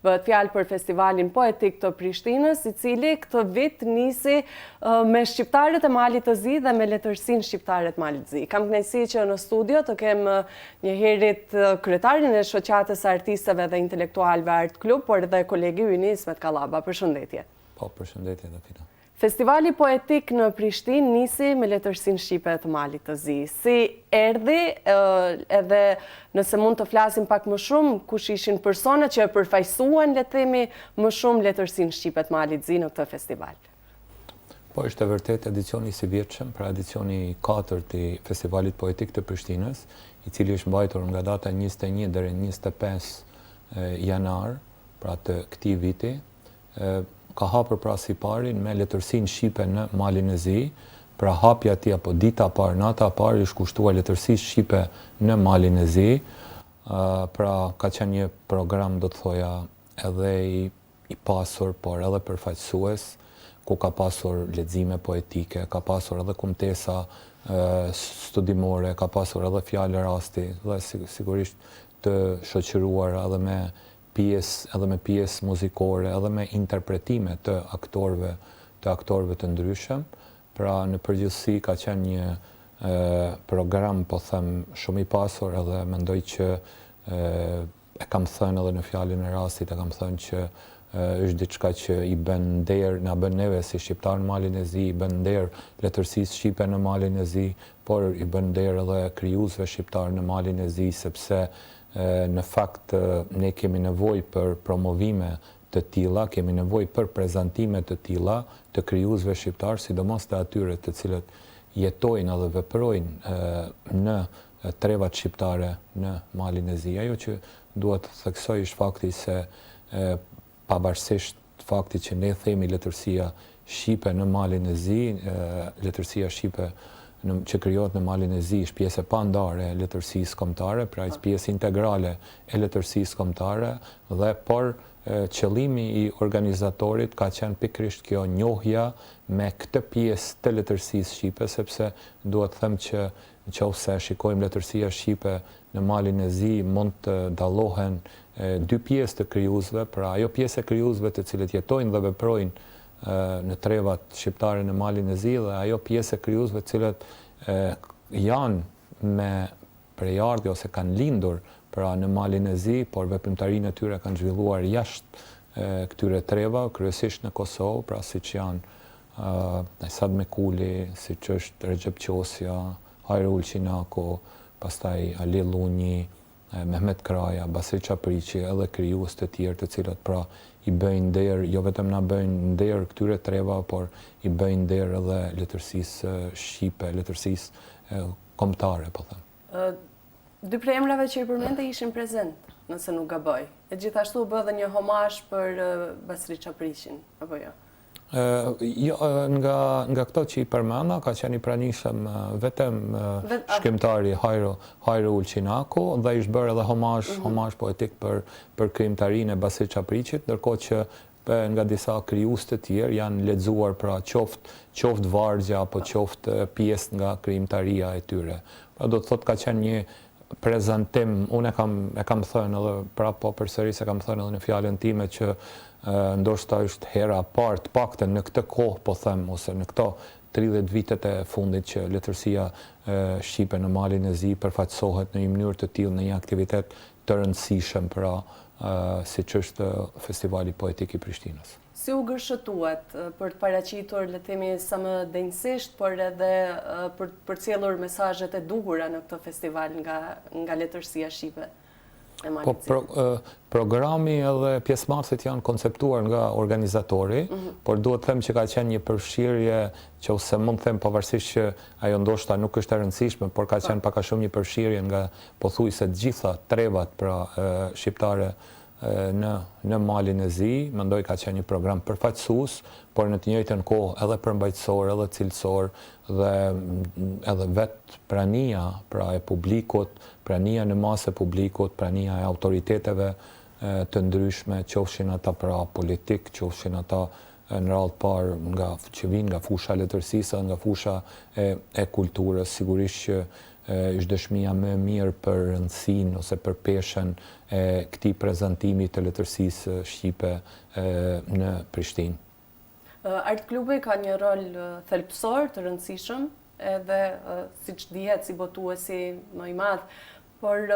Bëhet fjalë për festivalin poetik të Prishtinës, I cili këtë vit nisi me shqiptarët e Malit të Zi dhe me letërsinë shqiptare të Malit të Zi. Kam kënaqësi që në studio të kem njëherët kryetarin e shoqatës së artistëve dhe intelektualëve Art Club, por edhe kolegi ynë Ismet Kallaba. Përshëndetje. Po, përshëndetje dhe fina. Festivali poetik në Prishtinë nisi me letërsinë shqipe të Malit të Zi. Si erdhi, edhe nëse mund të flasim pak më shumë, kush ishin personat që e përfaqësuan, le të themi, më shumë letërsinë shqipe të Malit të Zi në këtë festival? Po, është e vërtet edicioni I vjetshëm, pra edicioni 4 I Festivalit Poetik të Prishtinës, I cili është mbajtur nga data 21 deri 25 janar, pra të këtij viti. Ka hapur pra si parin me letërsinë shqipe në Malin e Zi, pra hapja e tij apo dita e parë, nata e parë është kushtuar letërsisë shqipe në Malin e Zi. Pra ka qenë një program, do të thoja, edhe I pasur, por edhe përfaqësues, ku ka pasur lexime poetike, ka pasur edhe kumtesa studimore, ka pasur edhe fjalë rasti, dhe sigurisht të shoqëruar edhe me pjesë muzikore, edhe me interpretime të aktorëve të ndryshëm. Pra në përgjithësi ka qenë një program, po them, shumë I pasur, edhe mendoj që e kam thënë edhe në fjalën e rastit, e kam thënë që është diçka që I bën nder, na bën neve si shqiptar në Malin e Zi, I bën nder letërsisë shqipe në Malin e Zi, por I bën nder edhe krijuesve shqiptar në Malin e Zi, sepse në fakt ne kemi nevojë për promovime të tilla, kemi nevojë për prezantime të tilla të krijuesve shqiptar, sidomos të atyre të cilët jetojnë edhe veprojnë në trevat shqiptare në Malin e Zi. Ajo që duhet të theksoj është fakti se pavarësisht faktit që ne themi letërsia shqipe në Malin e Zi, letërsia shqipe që krijohet në Malin e Zi është pjesë e pandare e letërsisë kombëtare, pra është pjesë integrale e letërsisë kombëtare, dhe por qëllimi I organizatorit ka qenë pikërisht kjo njohja me këtë pjesë të letërsisë shqipe, sepse duhet të them që nëse shikojmë letërsia shqipe në Malin e Zi, mund të dallohen dy pjesë të krijuesve, pra ajo pjesë e krijuesve të cilët jetojnë dhe veprojnë në trevat shqiptare në Malin e Zi, dhe ajo pjesë e krijuesve të cilët janë me prejardhje ose kanë lindur pra në Malin e Zi, por veprimtarinë e tyre kanë zhvilluar jashtë këtyre treva, kryesisht në Kosovë, pra siç janë Esad Mekuli, siç është Recep Qosja, Hajro Ulqinako, pastaj Ali Llunji, Mehmet Kraja, Basri Qapriqi, edhe krijues të tjerë të cilët pra I bëjnë nder, jo vetëm na bëjnë nder këtyre treva, por I bëjnë nder edhe letërsisë shqipe, letërsisë kombëtare, po them. Dy prej emrave që I përmendë ishin prezent, nëse nuk gaboj. E gjithashtu u bë edhe një homazh për Basri Qapriqin, apo jo? Jo, nga këto që I përmenda, ka qenë I pranishëm vetëm shkrimtari Hajro Ulqinako, dhe ishte bërë edhe homazh poetik për krijimtarinë e Basrit Qapriqit, ndërkohë që nga disa krijues të tjerë janë lexuar pra qoftë vargja apo qoftë pjesë nga krijimtaria e tyre. Pra do të thotë ka qenë një prezantim, unë e kam thënë edhe prapë, po përsëris e kam thënë edhe në fjalën time që ndoshta është hera e parë të paktën në këtë kohë, po them, ose në këto 30 vitet e fundit që letërsia shqipe në Malin e Zi përfaqësohet në një mënyrë të tillë në një aktivitet të rëndësishëm, pra siç është Festivali Poetik I Prishtinës. Si u gërshëtuat për të paraqitur, le të themi, sa më denjësisht, por edhe për të përcjellur mesazhet e duhura në këtë festival nga letërsia shqipe? Po, programi edhe pjesëmarrësit janë konceptuar nga organizatori, por duhet të them që ka qenë një përfshirje që ose mund të them pavarësisht që ajo ndoshta nuk është e rëndësishme, por ka qenë pak a shumë një përfshirje nga pothuajse të gjitha trevat pra shqiptare në Malin e Zi. Mendoj ka qenë një program përfaqësues, por në të njëjtën kohë edhe përmbajtësor, edhe cilësor, dhe edhe vetë prania pra e publikut, prania në masë e publikut, prania e autoriteteve të ndryshme, qofshin ata pra politik, qofshin ata në radhë parë që vinë nga fusha letërsisë, nga fusha e kulturës, sigurisht që është dëshmia më e mirë për rëndësinë ose për peshën e këtij prezantimi të letërsisë shqipe në Prishtinë. Art klubi ka një rol thelbësor të rëndësishëm, edhe siç dihet si botuesi më i madh, por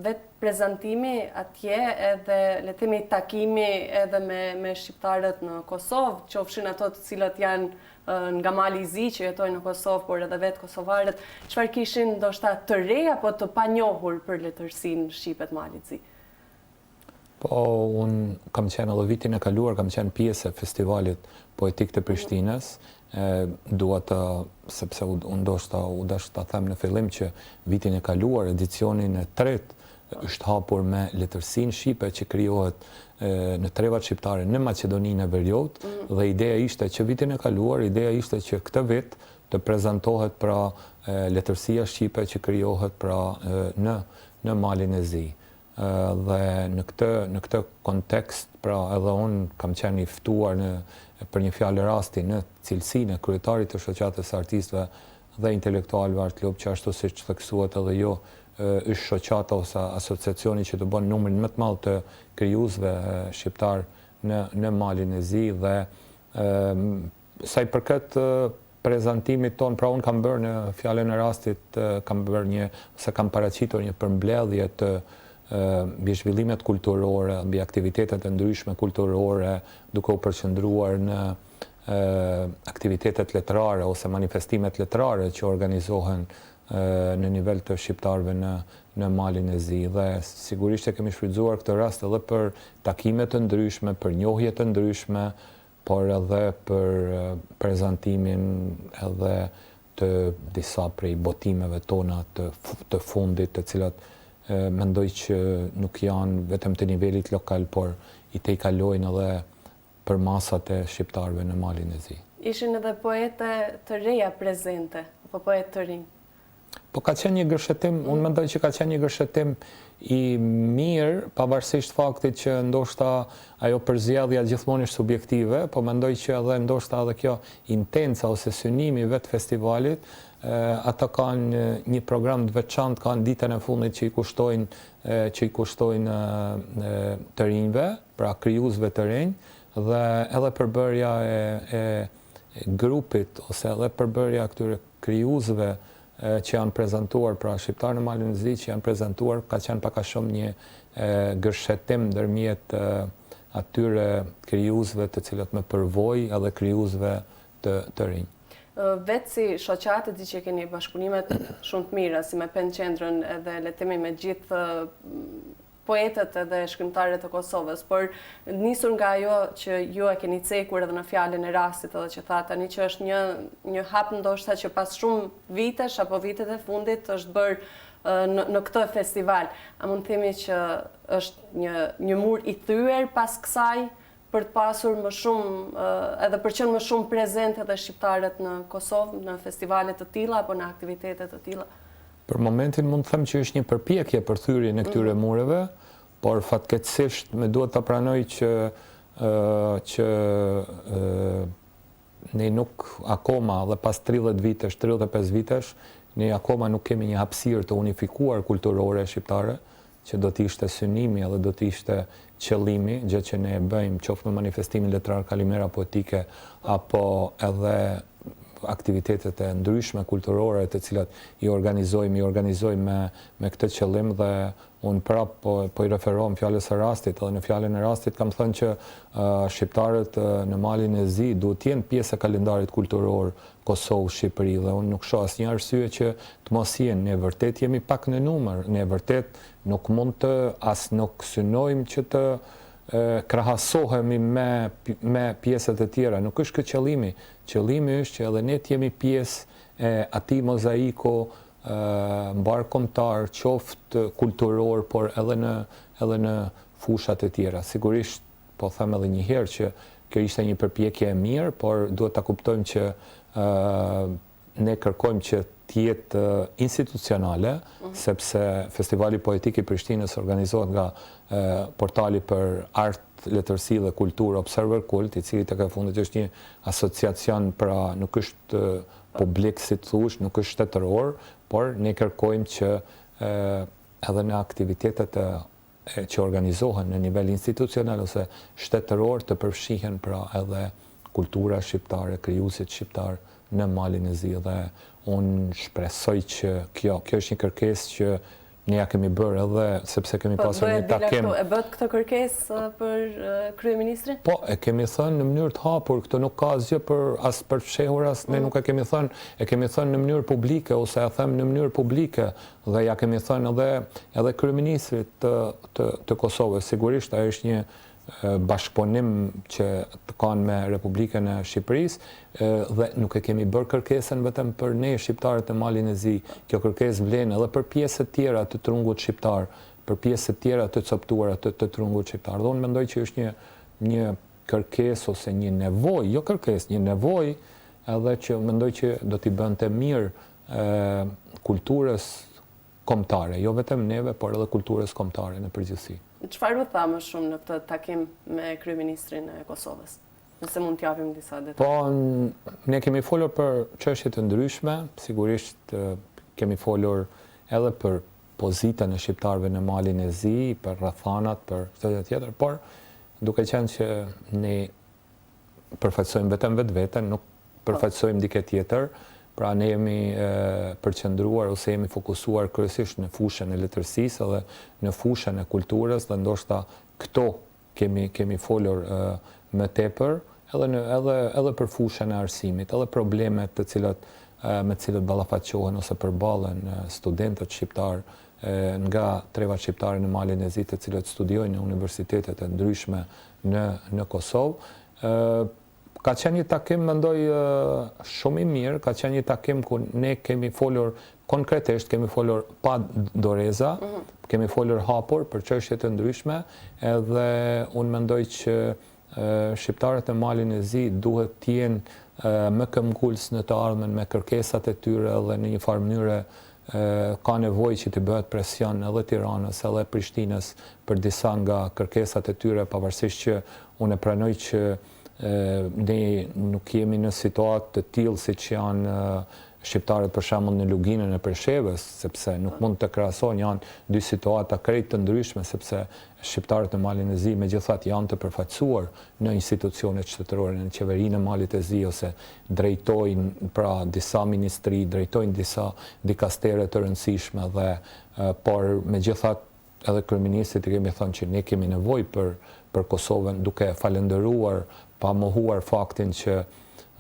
vetë prezantimi atje edhe le të themi takimi edhe me shqiptarët në Kosovë, qofshin ato të cilët janë nga Mali i Zi që jetojnë në Kosovë, por edhe vetë kosovarët, çfarë kishin ndoshta të re apo të panjohur për letërsinë shqipe të Malit të Zi? Po, unë kam qenë edhe vitin e kaluar, kam qenë pjesë e festivalit poetik të Prishtinës, sepse unë ndoshta u dash ta them në fillim që vitin e kaluar, edicionin e tretë, është hapur me letërsinë shqipe që krijohet në trevat shqiptare në Maqedoninë e Veriut, dhe ideja ishte që vitin e kaluar, ideja ishte që këtë vit të prezantohet pra letërsia shqipe që krijohet pra në Malin e Zi. Dhe në këtë kontekst, pra edhe unë kam qenë i ftuar për një fjalë rasti në cilësinë e kryetarit të shoqatës artistëve dhe intelektualëve Art Club, që ashtu siç theksuat edhe jo, është shoqata ose asociacioni që të bën numrin më të madh të krijuesve shqiptar në Malin e Zi, dhe sa i përket prezantimit ton, pra unë kam bërë në fjalën e rastit, kam paraqitur një përmbledhje të mbi zhvillimet kulturore, mbi aktivitetet e ndryshme kulturore, duke u përqendruar në aktivitetet letrare ose manifestimet letrare që organizohen në nivel të shqiptarëve në Malin e Zi, dhe sigurisht e kemi shfrytzuar këtë rast edhe për takime të ndryshme, për njohje të ndryshme, por edhe për prezantimin edhe të disa prej botimeve tona të fundit, të cilat mendoj që nuk janë vetëm të nivelit lokal, por i tejkalojnë edhe për masat e shqiptarëve në Malin e Zi. Ishin edhe poete të reja prezente, apo poetë të rinj? Po ka qenë një gërshetim, unë mendoj që ka qenë një gërshetim i mirë, pavarësisht faktit që ndoshta ajo përzgjedhja gjithmonë është subjektive, po mendoj që edhe ndoshta edhe kjo intenca ose synimi vetë festivalit, ata kanë një program të veçantë, kanë ditën e fundit që i kushtojnë të rinjve, pra krijuesve të rinj, dhe edhe përbërja e grupit ose edhe përbërja këtyre krijuesve që janë prezantuar, pra shqiptarë në Malin e Zi që janë prezantuar, ka qenë pak a shumë një gërshetim ndërmjet atyre krijuesve të cilët me përvojë edhe krijuesve të rinj. Vetë si shoqatë, di që keni bashkëpunimet shumë të mira, si me Pen Qendrën edhe le të themi me gjithë poetët edhe shkrimtarët e Kosovës, por nisur nga ajo që ju e keni cekur edhe në fjalën e rastit edhe që tha tani që është një hap ndoshta që pas shumë vitesh apo vitet e fundit është bërë në këtë festival. A mund të themi që është një mur i thyer pas kësaj për të pasur më shumë edhe për qenë më shumë prezente edhe shqiptarët në Kosovë në festivale të tilla apo në aktivitete të tilla? Për momentin mund të them që është një përpjekje për thyrjen e këtyre mureve, por fatkeqësisht me duhet ta pranoj që ne nuk akoma, dhe pas 30 vitesh, 35 vitesh, ne akoma nuk kemi një hapësirë të unifikuar kulturore shqiptare, që do të ishte synimi edhe do të ishte qëllimi, gjë që ne e bëjmë qoftë në manifestimin letrar Kalimera poetike apo edhe aktivitetet e ndryshme kulturore të cilat i organizojmë me këtë qëllim, dhe unë prap po i referohem fjalës së rastit, edhe në fjalën e rastit kam thënë që shqiptarët në Malin e Zi duhet të jenë pjesë e kalendarit kulturor Kosovë-Shqipëri, dhe unë nuk shoh asnjë arsye që të mos jenë. Ne vërtet jemi pak në numër, ne vërtet nuk mund të nuk synojmë që të krahasohemi me pjesët e tjera. Nuk është këtë qëllimi. Qëllimi është që edhe ne të jemi pjesë e atij mozaiko mbarkombëtar, qoftë kulturor, por edhe në fushat e tjera. Sigurisht, po them edhe një herë që kjo ishte një përpjekje e mirë, por duhet ta kuptojmë që ne kërkojmë që tjetë institucionale, sepse Festivali Poetik i Prishtinës organizohet nga portali për art, letërsi dhe kulturë Observer Kult, i cili të ka fundit është një asociacion, pra nuk është publik, si të thush, nuk është shtetëror, por ne kërkojmë që edhe në aktivitetet që organizohen në nivel institucional ose shtetëror të përfshihen pra edhe kultura shqiptare, krijuesit shqiptar në Malin e Zi, dhe unë shpresoj që kjo është një kërkesë që ne ja kemi bërë edhe sepse kemi pasur një takim. E bët këtë kërkesë për kryeministrin? Po, e kemi thënë në mënyrë të hapur, këtë nuk ka asgjë as për fshehur, as ne nuk e kemi thënë në mënyrë publike ose e them në mënyrë publike, dhe ja kemi thënë edhe kryeministrit të Kosovës. Sigurisht ai është një bashkëpunim që të kanë me Republikën e Shqipërisë, dhe nuk e kemi bërë kërkesën vetëm për ne shqiptarët e Malin e Zi. Kjo kërkesë vlen edhe për pjesët tjera të trungut shqiptar, për pjesët tjera të coptuara të trungut shqiptar. Dhe unë mendoj që është një kërkesë ose një nevojë, jo kërkesë, një nevojë, edhe që mendoj që do t'i bënte mirë kulturës kombëtare, jo vetëm neve, por edhe kulturës kombëtare në përgjithësi. Çfarë u tha më shumë në këtë takim me kryeministrin e Kosovës? Nëse mund t'japim disa detaje. Po, ne kemi folur për çështje të ndryshme, sigurisht kemi folur edhe për pozitën e shqiptarëve në Malin e Zi, për rrethanat, për çdo gjë tjetër, por duke qenë që ne përfaqësojmë vetëm vetveten, nuk përfaqësojmë dikë tjetër, pra ne jemi përqendruar ose jemi fokusuar kryesisht në fushën e letërsisë dhe në fushën e kulturës, dhe ndoshta këto kemi folur më tepër, edhe për fushën e arsimit, edhe problemet me të cilët ballafaqohen ose përballen studentët shqiptar nga trevat shqiptare në Malin e Zi, të cilët studiojnë në universitetet e ndryshme në Kosovë. Ka qenë një takim, mendoj, shumë i mirë, ka qenë një takim ku ne kemi folur konkretisht, kemi folur pa doreza, kemi folur hapur për çështje të ndryshme, edhe unë mendoj që shqiptarët e Malin e Zi duhet të jenë më këmbgulës në të ardhmen me kërkesat e tyre, dhe në një farë mënyre ka nevojë që të bëhet presion edhe Tiranës, edhe Prishtinës për disa nga kërkesat e tyre, pavarësisht që unë e pranoj që ne nuk jemi në situatë të tillë siç janë shqiptarët për shembull në Luginën e Preshevës, sepse nuk mund të krahasohen, janë dy situata krejt të ndryshme, sepse shqiptarët në Malin e Zi megjithatë janë të përfaqësuar në institucionet shtetërore, në qeverinë e Malit e Zi, ose drejtojnë pra disa ministri, drejtojnë disa dikastere të rëndësishme, por megjithatë edhe kryeministrit i kemi thënë që ne kemi nevojë për Kosovën, duke falendëruar pa mohuar faktin që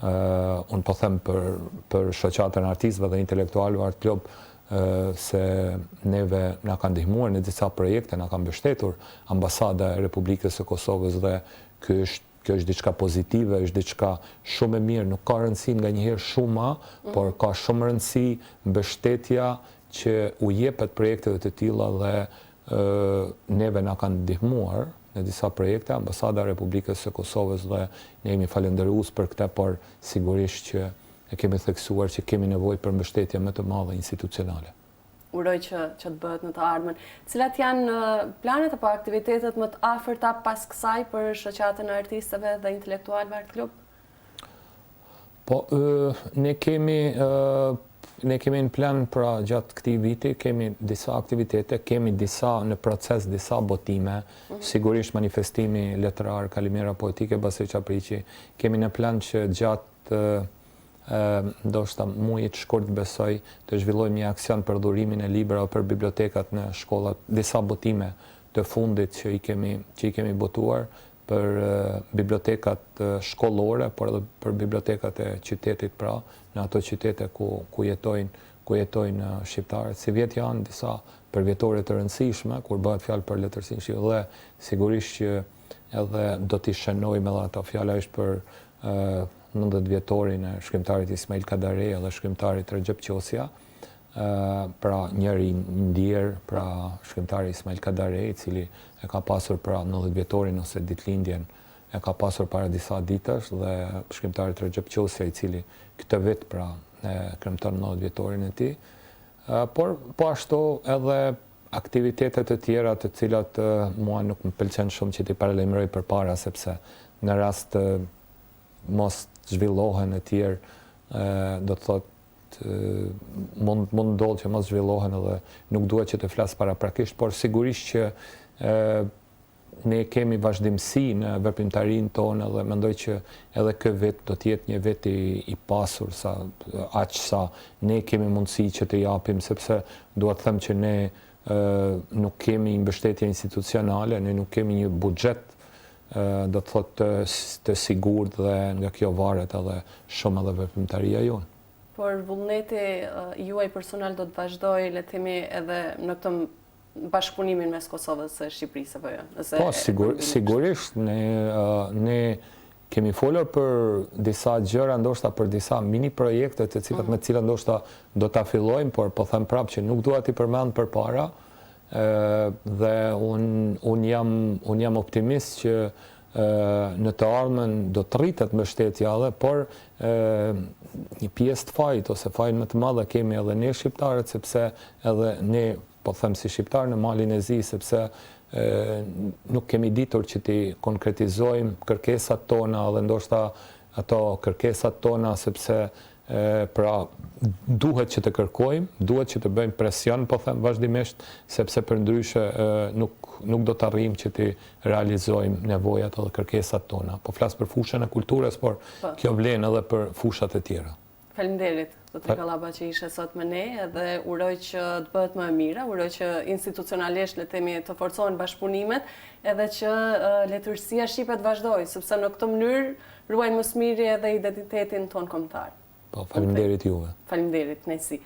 unë po them për shoqatën artistëve dhe intelektualëve Art Club, se neve na kanë ndihmuar në disa projekte, na kanë mbështetur Ambasada e Republikës së Kosovës, dhe kjo është diçka pozitive, është diçka shumë e mirë, nuk ka rëndësi nganjëherë shuma, por ka shumë rëndësi mbështetja që u jepet projekteve të tilla, dhe neve na kanë ndihmuar në disa projekte, Ambasada e Republikës së Kosovës, dhe ne jemi falendërues për këtë, por sigurisht që e kemi theksuar që kemi nevojë për mbështetje më të madhe institucionale. Uroj që të bëhet në të ardhmen. Cilat janë planet apo aktivitetet më të afërta pas kësaj për shoqatën e artistëve dhe intelektualëve Art Club? Po, ne kemi në plan pra gjatë këtij viti, kemi disa aktivitete, kemi në proces disa botime, sigurisht manifestimi letrar Kalimera Poetike Basri Qapriqi, kemi në plan që gjatë ndoshta muajit shkurt besoj të zhvillojmë një aksion për dhurimin e librave për bibliotekat në shkollat, disa botime të fundit që i kemi botuar për bibliotekat shkollore, por edhe për bibliotekat e qytetit, pra në ato qytete ku jetojnë shqiptarët. Si vjet janë disa përvjetore të rëndësishme kur bëhet fjalë për letërsinë shqiptare, dhe sigurisht që edhe do t'i shënojmë edhe ato. Fjala është për 90-vjetorin e shkrimtarit Ismail Kadare dhe shkrimtarit Recep Qosja, pra njëri ndjer, pra shkrimtari Ismail Kadare, i cili e ka pasur pra 90-vjetorin ose ditëlindjen e ka pasur para disa ditësh, dhe shkrimtarit Recep Qosja, i cili këtë vit pra kremton 90 vjetorin e tij. Por po ashtu edhe aktivitetet e tjera të cilat mua nuk më pëlqen shumë që t'i paralajmëroj përpara, sepse në rast të mos zhvillohen e tjerë, do të thotë mund ndodhë që mos zhvillohen edhe nuk duhet që të flas paraprakisht, por sigurisht që ne kemi vazhdimsi në veprimtarinë tonë dhe mendoj që edhe ky vit do të jetë një vit i pasur aq sa ne kemi mundësi që të japim, sepse dua të them që ne nuk kemi mbështetje institucionale, ne nuk kemi një buxhet do të thotë të sigurt dhe nga kjo varet edhe shumë edhe veprimtaria jonë. Por vullneti juaj personal do të vazhdojë, le të themi, edhe në këtë bashkëpunimin mes Kosovës dhe Shqipërisë apo jo? Po, sigurisht ne kemi folur për disa gjëra, ndoshta për disa mini projekte të cilat me të cilat ndoshta do ta fillojmë, por po them prapë që nuk dua t'i përmend përpara, dhe un jam optimist që në të ardhmen do të rritet mbështetja edhe, por një pjesë të fajit ose fajin më të madh kemi edhe ne shqiptarët, sepse edhe ne po them si shqiptar në malin e zi, sepse nuk kemi ditur që t'i konkretizojmë kërkesat tona dhe ndoshta ato kërkesat tona, sepse pra duhet që të kërkojmë, duhet që të bëjmë presion, po them vazhdimisht, sepse përndryshe nuk do të arrijmë që t'i realizojmë nevojat edhe kërkesat tona. Po flas për fushën e kulturës, por kjo vlen edhe për fushat e tjera. Faleminderit, Zotri Kallaba, që ishe sot me ne, edhe uroj që të bëhet më e mira, uroj që institucionalisht le të themi të forcohen bashkëpunimet, edhe që letërsia shqipe të vazhdojë, sepse në këtë mënyrë ruajnë më së miri edhe identitetin tonë kombëtar. Po, faleminderit juve. Faleminderit, nëjsi.